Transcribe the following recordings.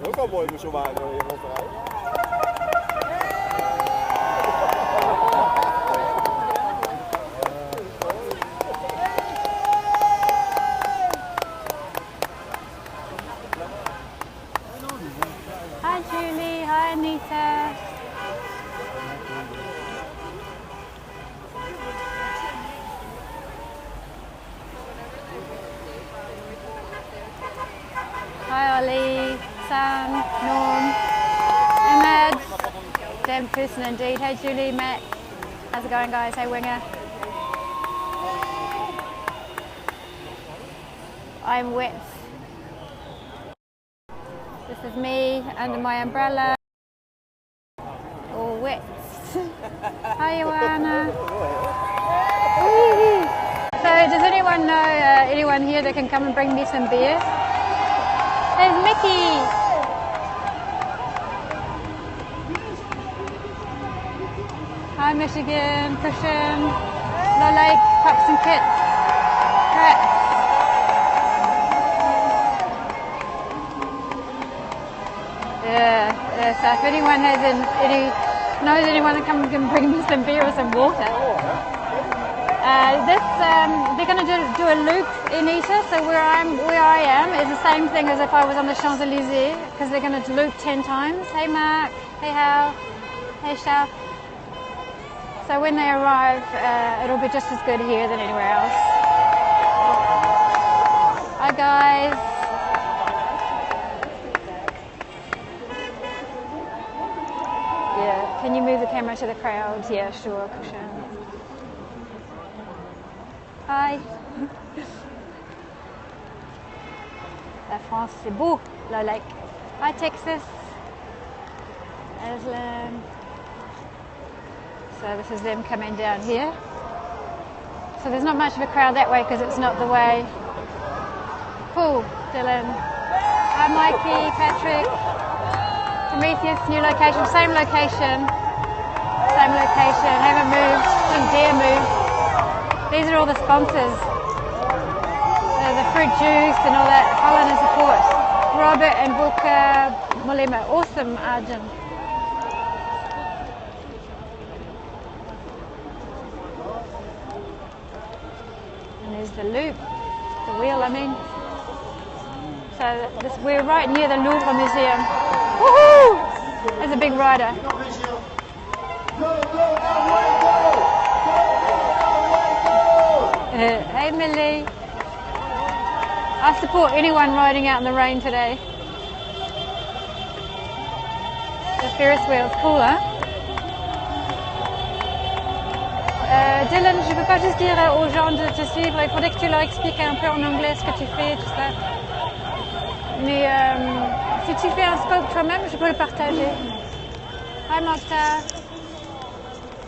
Ook al mooi, zo waren we in Rotterdam. Hi Julie, hi Anita. Hi Ollie, Sam, Norm, Ahmed, damn person indeed. Hey Julie, Matt, how's it going guys? Hey Winger. I'm wet. This is me under my umbrella. All wet. Hi Joanna. So does anyone know anyone here that can come and bring me some beer? There's Mickey! Hi Michigan, Christian, Low Lake, Pups and Kits. Crap. Yeah, so if anyone has knows anyone that can bring me some beer or some water. They're going to do a loop in Ita, so where I am is the same thing as if I was on the Champs-Élysées, because they're going to loop 10 times. Hey Mark, hey Hal, hey Shaf. So when they arrive, it'll be just as good here than anywhere else. Hi guys. Yeah, can you move the camera to the crowd? Yeah, sure, Kushan. Hi. La France, c'est beau, Low Lake. Hi Texas. Aslan. So this is them coming down here. So there's not much of a crowd that way because it's not the way. Cool, Dylan. Hi Mikey, Patrick. Prometheus, new location, same location. Same location, haven't moved, didn't dare move. These are all the sponsors. The fruit juice and all that, Holland and support. Robert and Buka Mulema, awesome Arjun. And there's the loop, the wheel I mean. So we're right near the Louvre Museum. Woohoo! There's a big rider. Hey Millie. I support anyone riding out in the rain today. The Ferris wheel's cool, hein? Dylan, je peux pas juste dire aux gens de te suivre, il faudrait que tu leur expliques un peu en anglais ce que tu fais, tout ça. Mais si tu fais un scope toi-même, je peux le partager. Hi Marta.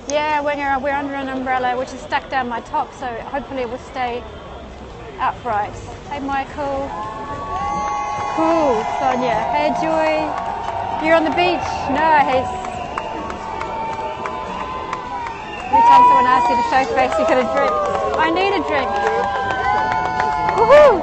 Yeah, we're under an umbrella which is stuck down my top, so hopefully it will stay upright. Hey Michael. Cool, Sonia. Hey Joy. You're on the beach? No, I hate. Every time someone asks you to show face, you get a drink. I need a drink. Woohoo!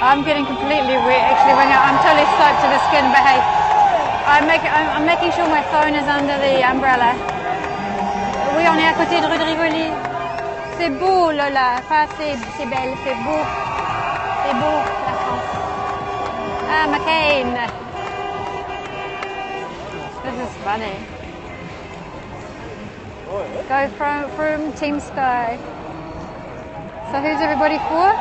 I'm getting completely wet actually. I'm totally soaked to the skin, but hey, I'm making sure my phone is under the umbrella. Oui, on est à côté de rue de Rivoli. C'est beau, Lola. Enfin, c'est belle, c'est beau. C'est beau, la France. Ah, McCain. This is funny. Go from Team Sky. So who's everybody for?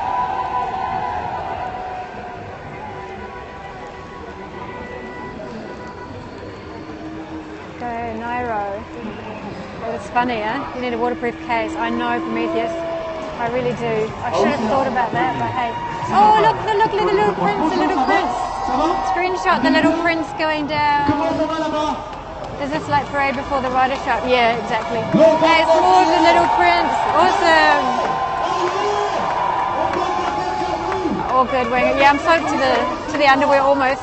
Go Nairo. It's funny, huh? You need a waterproof case. I know, Prometheus. I really do. I should have thought about that, but hey. Oh, look, the little prince, the little prince. Screenshot the little prince going down. Is this like parade before the rider shop? Yeah, exactly. Hey, it's more of the little prince. Awesome. All good, Wing. Yeah, I'm soaked to the underwear almost.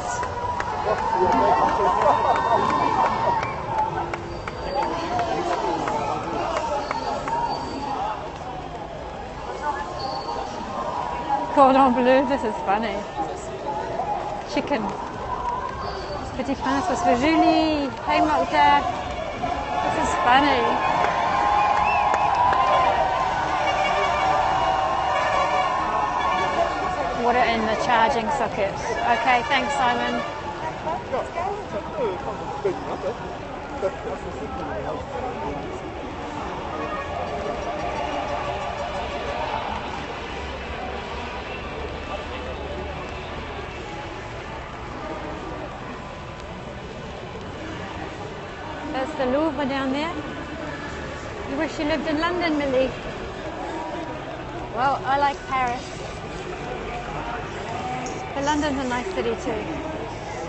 Cordon bleu, this is funny. Chicken. Petit pain, sauce for Julie. Hey Malta. This is funny. Water in the charging socket. Okay, thanks Simon. That's the Louvre down there. You wish you lived in London, Millie. Well, I like Paris. But London's a nice city too.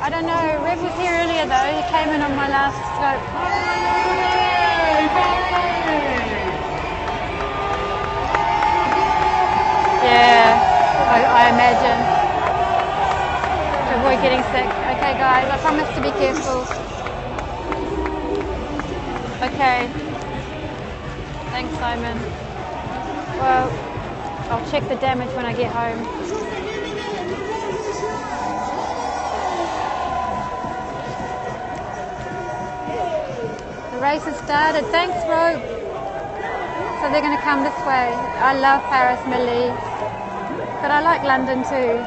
I don't know, Rev was here earlier though. He came in on my last scope. Yeah, I imagine. To avoid getting sick. Okay guys, I promise to be careful. Okay. Thanks Simon. Well, I'll check the damage when I get home. The race has started. Thanks, Rope. So they're going to come this way. I love Paris, Millie. But I like London too.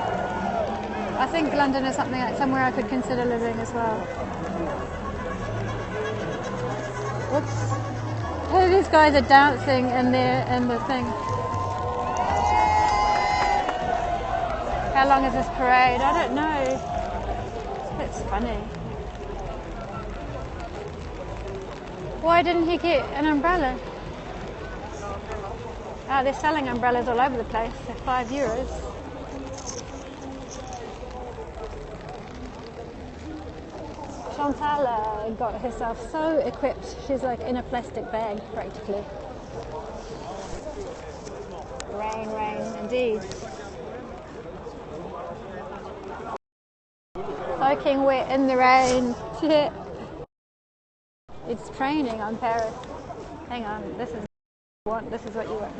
I think London is somewhere I could consider living as well. Whoops. Hey, these guys are dancing in the thing. How long is this parade? I don't know. It's funny. Why didn't he get an umbrella? Oh, they're selling umbrellas all over the place. They're €5. Chantal got herself so equipped. She's like in a plastic bag, practically. Rain, rain, indeed. Soaking wet in the rain. It's training on Paris. Hang on, this is what you want.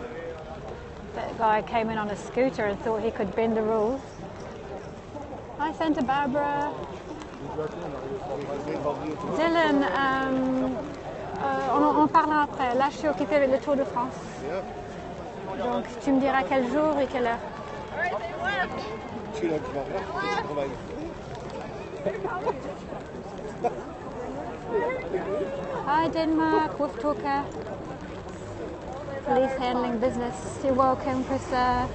That guy came in on a scooter and thought he could bend the rules. Hi Santa Barbara. Dylan, on parlera après. Là, je suis occupée avec le Tour de France. Donc, tu me diras quel jour et quelle heure. Hi Denmark, Wolf Talker. Police handling business. You're welcome, Krista.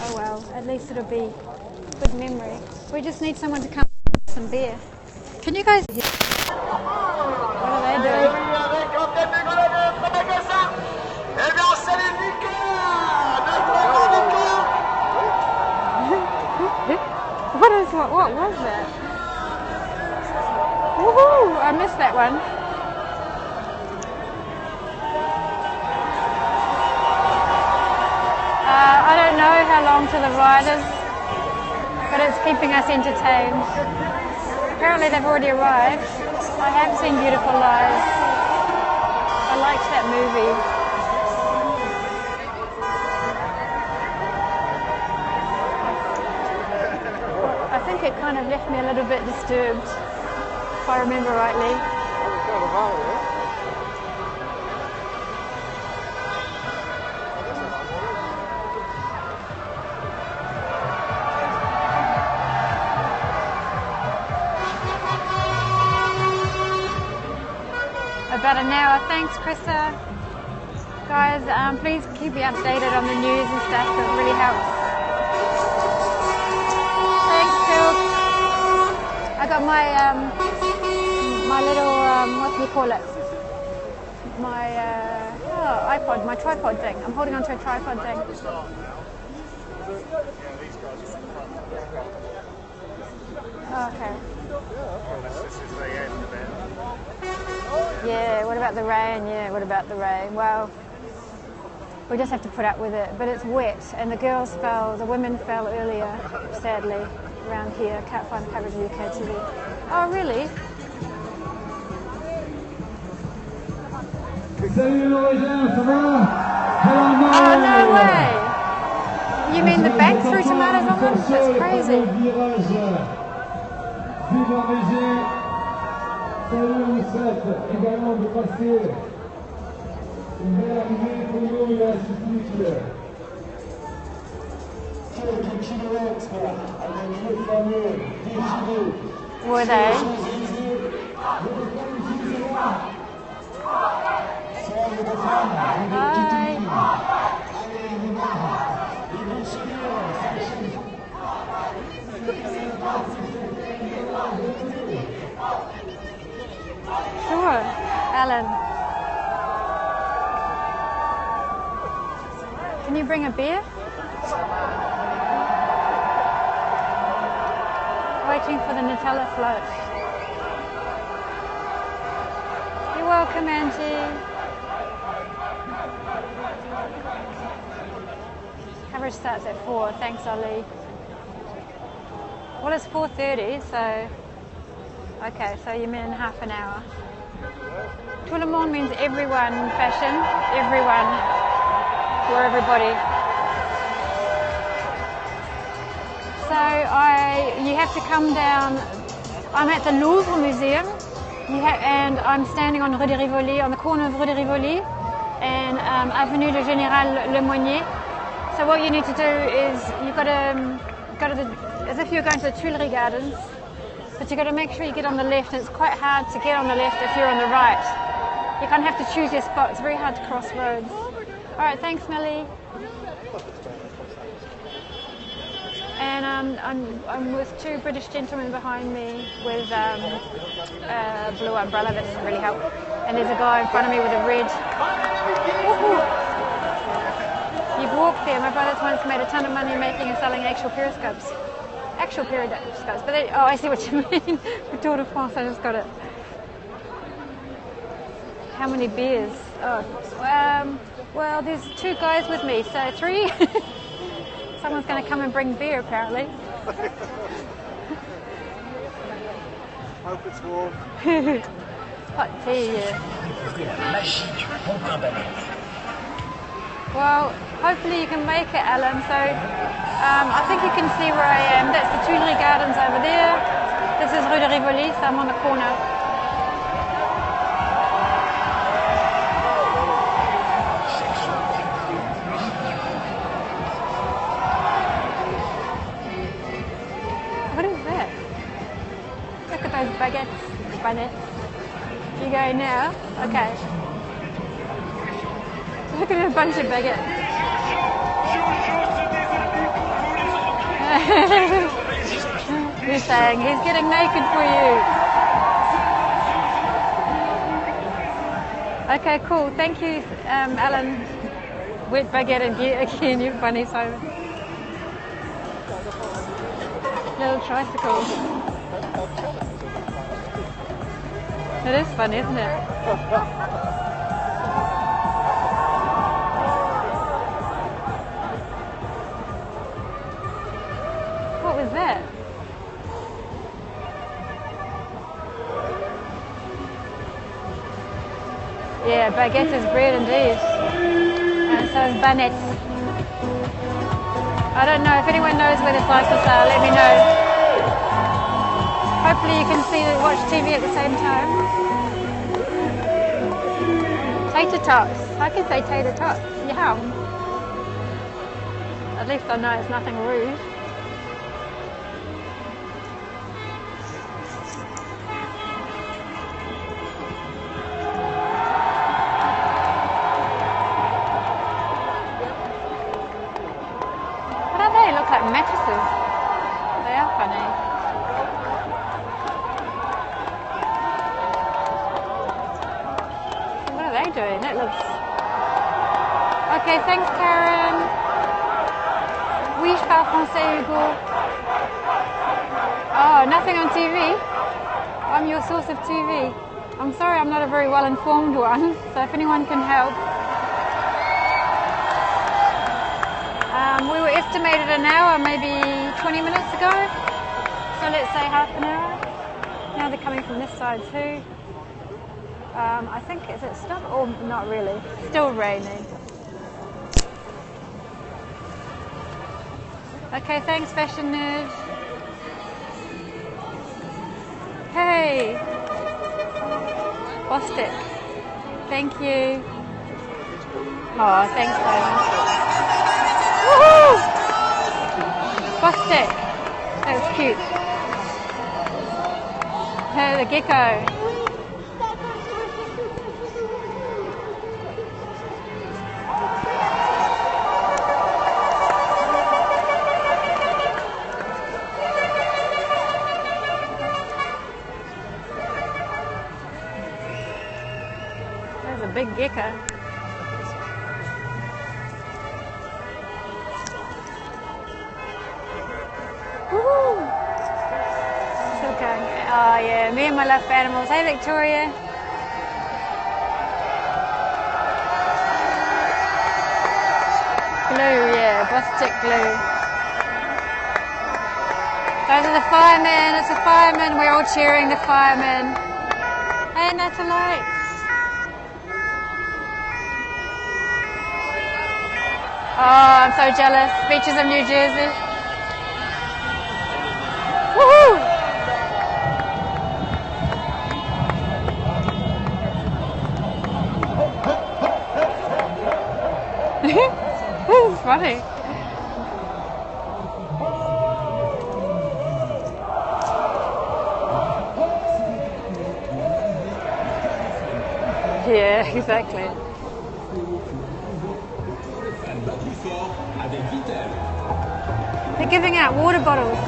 Oh well, at least it'll be good memory. We just need someone to come with some beer. Can you guys hear? What are they doing? What was that? Woohoo! I missed that one. I don't know how long to the riders, but it's keeping us entertained. Apparently they've already arrived. I have seen Beautiful Lies. I liked that movie. I think it kind of left me a little bit disturbed, if I remember rightly. About an hour. Thanks, Krista. Guys, please keep me updated on the news and stuff. It really helps. Thanks, Phil. I got my my little what do you call it? My iPod, my tripod thing. I'm holding onto a tripod thing. Okay. Yeah, what about the rain? Yeah, what about the rain? Well, we just have to put up with it. But it's wet, and the girls fell, the women fell earlier, sadly, around here. Can't find coverage of UK TV. Oh, really? Salut les Norvégiens, ça va? Oh, no way! You mean the bank threw tomatoes on them? That's crazy. Were they? Hi. Sure, Alan. Can you bring a beer? Waiting for the Nutella float. You're welcome, Auntie. Coverage starts at 4. Thanks, Ollie. Well, it's 4:30, so... Okay, so you mean in half an hour. Tout le monde means everyone fashion. Everyone. For everybody. So you have to come down. I'm at the Louvre Museum, and I'm standing on Rue de Rivoli, on the corner of Rue de Rivoli and Avenue du Général Lemonnier. So what you need to do is you've got to go to as if you're going to the Tuileries Gardens, but you've got to make sure you get on the left. And it's quite hard to get on the left if you're on the right. You kind of have to choose your spot. It's very hard to cross roads. All right, thanks, Millie. And I'm with two British gentlemen behind me with a blue umbrella. That doesn't really help. And there's a guy in front of me with a red. Woohoo. You've walked there. My brother's once made a ton of money making and selling actual periscopes. Actual periscopes. But they, oh, I see what you mean. For Tour de France, I just got it. How many beers? Oh, well, there's 2 guys with me, so 3. Someone's going to come and bring beer, apparently. Hope it's warm. Hot tea, yeah. Well, hopefully you can make it, Alan. So I think you can see where I am. That's the Tuileries Gardens over there. This is Rue de Rivoli, so I'm on the corner. What is that? Look at those baguettes. You go now? Okay. Look at a bunch of baguettes. He's saying he's getting naked for you. Okay, cool. Thank you, Alan. Wet baguette and gear again. You're funny, Simon. Little tricycle. It is funny, isn't it? What was that? Yeah, baguette is bread indeed. And so is baguette. I don't know if anyone knows where the cyclists are, let me know. Hopefully you can watch TV at the same time. Tater tots. I can say tater tots. Yeah. At least I know it's nothing rude. What are they? Look like mattresses. They are funny. Doing. That looks... Okay, thanks, Karen. Oui, je parle français, Hugo. Oh, nothing on TV? I'm your source of TV. I'm sorry I'm not a very well-informed one, so if anyone can help. We were estimated an hour, maybe 20 minutes ago. So let's say half an hour. Now they're coming from this side too. I think, is it stopped or not really? Still raining. Okay, thanks, fashion nerd. Hey, Bostic. Thank you. Oh, thanks, Diana. Woohoo! Bostic. That was cute. Oh, the gecko. There's a big gecko. Woohoo! Still going. Oh yeah, me and my love for animals. Hey Victoria. Glue, yeah, Bostic glue. Those are the firemen, it's the firemen, we're all cheering the firemen. Hey Natalie. Oh, I'm so jealous. Beaches of New Jersey. Woohoo! This is funny. Yeah, exactly. They're giving out water bottles.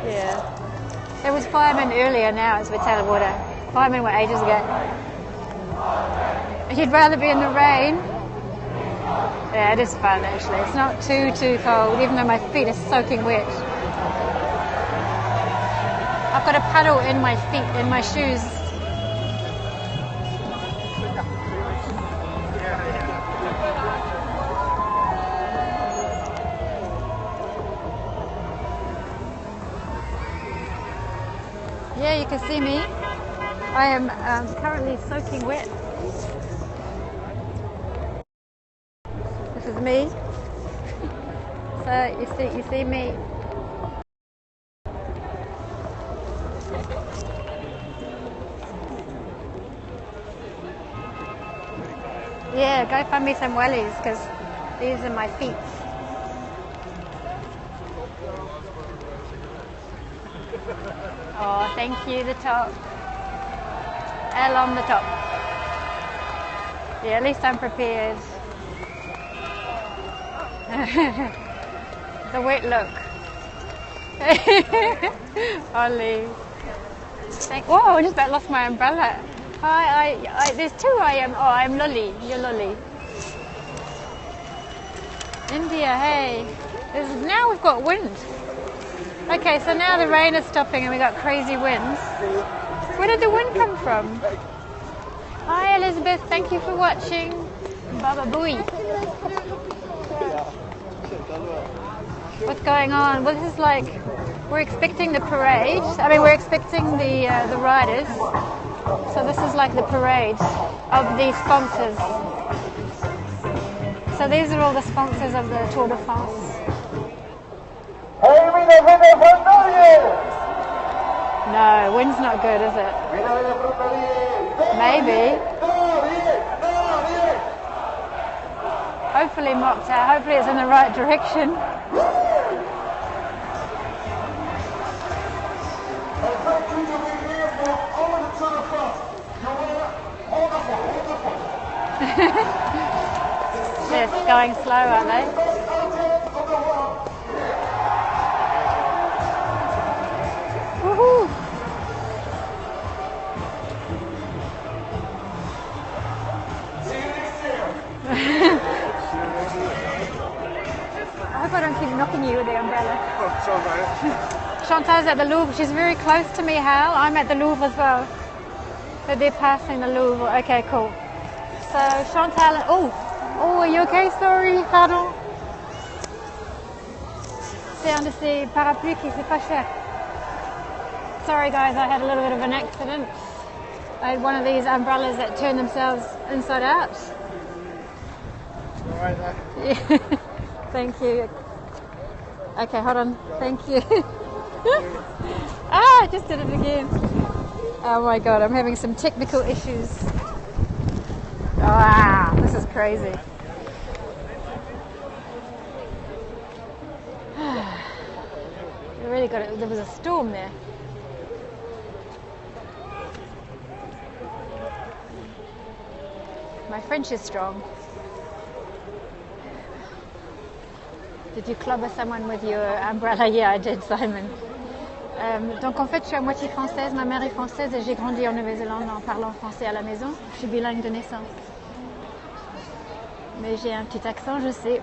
Yeah. There was firemen earlier, now it's Vitala water. Firemen were ages ago. You'd rather be in the rain? Yeah, it is fun actually. It's not too cold, even though my feet are soaking wet. I've got a puddle in my feet, in my shoes. Yeah, you can see me. I am currently soaking wet. This is me. So you see me. Yeah, go find me some wellies because these are my feet. Oh, thank you, the top. L on the top. Yeah, at least I'm prepared. The wet look. Ollie. Whoa, I just about lost my umbrella. Hi, there's two I am. Oh, I'm Lolly. You're Lolly. India, hey. Now we've got wind. Okay, so now the rain is stopping and we got crazy winds. Where did the wind come from? Hi Elizabeth, thank you for watching. Baba Booey. What's going on? Well, this is like, we're expecting the parade. I mean, we're expecting the riders. So this is like the parade of the sponsors. So these are all the sponsors of the Tour de France. No, wind's not good, is it? Maybe. Hopefully Mokhtar, hopefully it's in the right direction. Yes, going slow, aren't they? Woohoo! I hope I don't keep knocking you with the umbrella. Oh, sorry about it. Chantal's at the Louvre. She's very close to me, Hal. I'm at the Louvre as well. So they're passing the Louvre. Okay, cool. So Chantal, oh, are you okay? Sorry, pardon. C'est un de ces parapluies qui c'est pas cher. Sorry guys, I had a little bit of an accident. I had one of these umbrellas that turn themselves inside out. All right there. Yeah. Thank you. Okay, hold on. Thank you. I just did it again. Oh my god, I'm having some technical issues. Wow, this is crazy. You really got it. There was a storm there. My French is strong. Did you clobber someone with your umbrella? Yeah, I did, Simon. Donc en fait, je suis à moitié française. Ma mère est française et j'ai grandi en Nouvelle-Zélande en parlant français à la maison. Je suis bilingue de naissance. Mais j'ai un petit accent, je sais.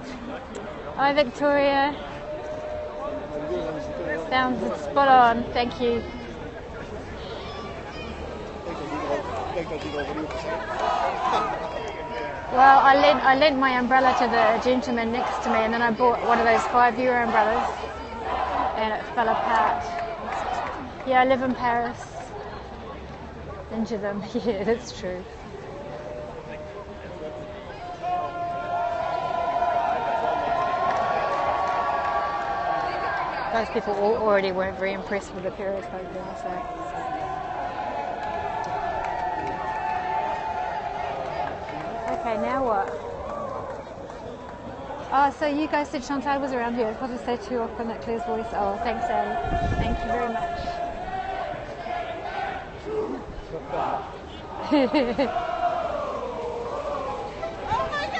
Hi Victoria. Sounds spot on. Thank you. Well, I lent my umbrella to the gentleman next to me, and then I bought one of those €5 umbrellas, and it fell apart. Yeah, I live in Paris. Into them. Yeah, that's true. Those people already weren't very impressed with the periscope there, so. Okay, now what? Oh, so you guys said Chantal was around here. What did I say too often that Claire's voice? Oh, thanks, Anne. Thank you very much.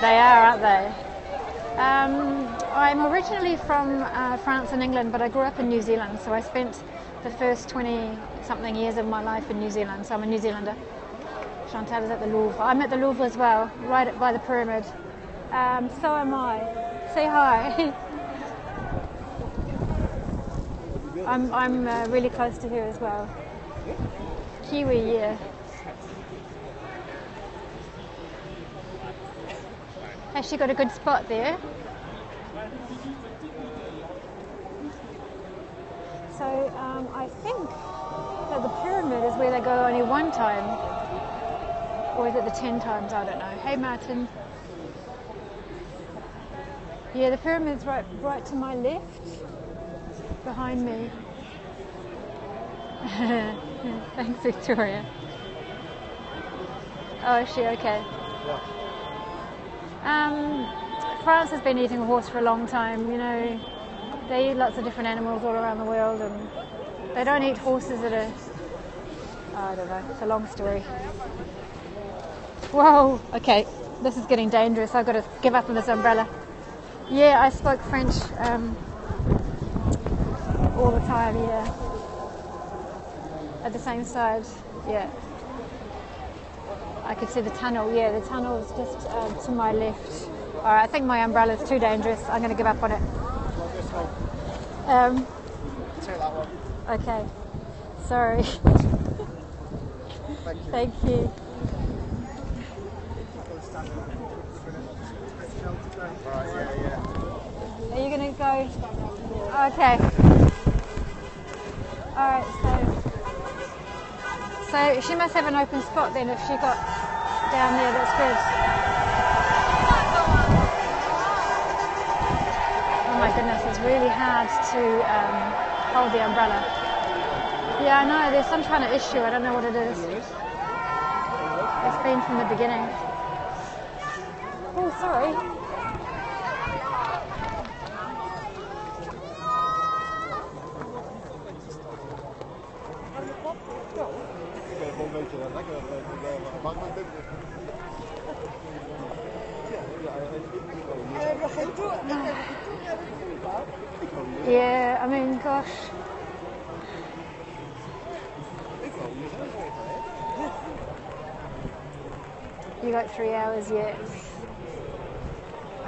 They are, aren't they? I'm originally from France and England, but I grew up in New Zealand, so I spent the first 20-something years of my life in New Zealand, so I'm a New Zealander. Chantal is at the Louvre. I'm at the Louvre as well, right by the pyramid. So am I. Say hi. I'm really close to her as well. Kiwi, yeah. Has she got a good spot there? So I think that the pyramid is where they go only one time. Or is it the 10 times? I don't know. Hey Martin. Yeah, the pyramid's right to my left. Behind me. Thanks, Victoria. Oh, is she okay? France has been eating a horse for a long time. You know, they eat lots of different animals all around the world, and they don't eat horses that are, I don't know, it's a long story. Whoa, okay, this is getting dangerous. I've got to give up on this umbrella. Yeah, I spoke French all the time, yeah. At the same side, yeah. I could see the tunnel, yeah, the tunnel is just to my left. Alright, I think my umbrella is too dangerous. I'm going to give up on it. Take that one. Okay, sorry. Thank you. Alright, yeah. Are you going to go? Okay. Alright, so she must have an open spot then if she got down there, that's good. Oh my goodness, it's really hard to hold the umbrella. Yeah, I know, there's some kind of issue, I don't know what it is. It's been from the beginning. Oh, sorry. Yeah, I mean, gosh. You got 3 hours yet?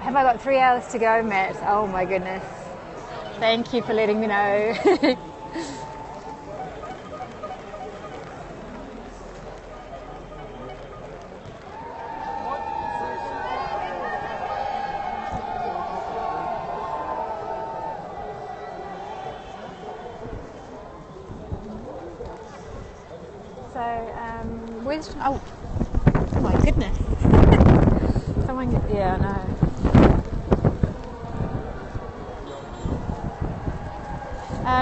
Have I got 3 hours to go, Matt? Oh my goodness. Thank you for letting me know. So, where's... Oh my goodness. Someone... Yeah, I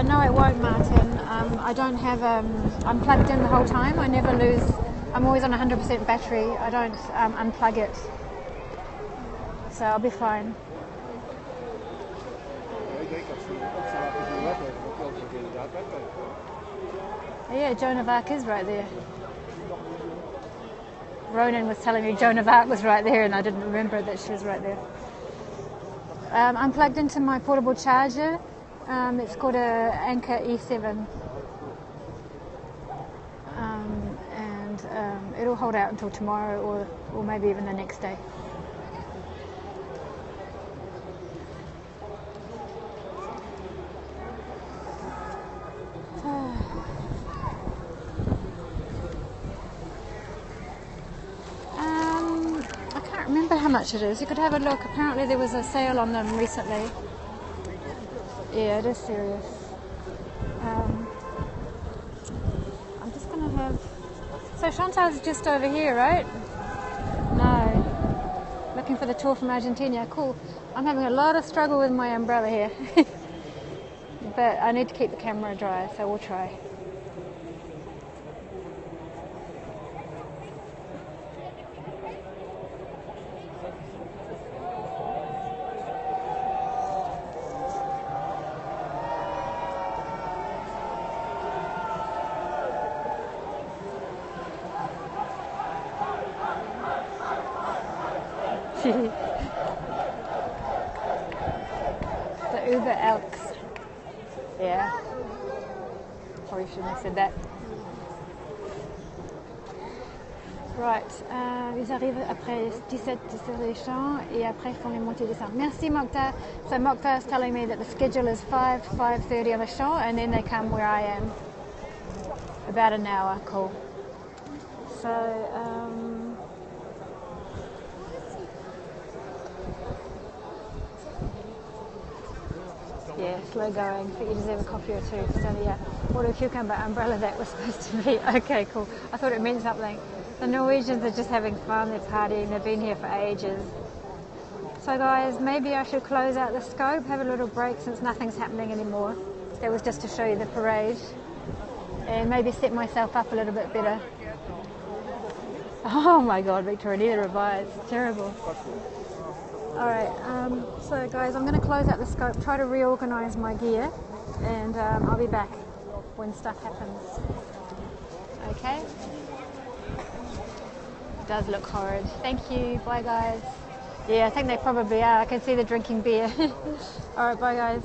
know. No, it won't, Martin. I don't have... I'm plugged in the whole time. I never lose... I'm always on 100% battery. I don't unplug it. So I'll be fine. Yeah, Joan of Arc is right there. Ronan was telling me Joan of Arc was right there and I didn't remember that she was right there. I'm plugged into my portable charger. It's called a Anker E7. And it'll hold out until tomorrow or maybe even the next day. I can't remember how much it is. You could have a look. Apparently there was a sale on them recently. Yeah, it is serious. I'm just going to have... So Chantal's just over here, right? No. Looking for the tour from Argentina. Cool. I'm having a lot of struggle with my umbrella here. But I need to keep the camera dry, so we'll try. The Uber Elks. Yeah. Probably shouldn't have said that. Right. Ils arrivent après 17 les champs et après font les montées descentes. Merci Mokhtar. So Mokhtar is telling me that the schedule is 5:30 on the champ and then they come where I am. About an hour. Cool. So, yeah, slow going, but you deserve a coffee or two. So yeah, water cucumber umbrella that was supposed to be. Okay, cool. I thought it meant something. The Norwegians are just having fun, they're partying, they've been here for ages. So guys, maybe I should close out the scope, have a little break since nothing's happening anymore. That was just to show you the parade. And maybe set myself up a little bit better. Oh my god, Victoria, neither have I. It's terrible. Alright, so guys, I'm going to close out the scope, try to reorganise my gear, and I'll be back when stuff happens. Okay? It does look horrid. Thank you. Bye guys. Yeah, I think they probably are. I can see the drinking beer. Alright, bye guys.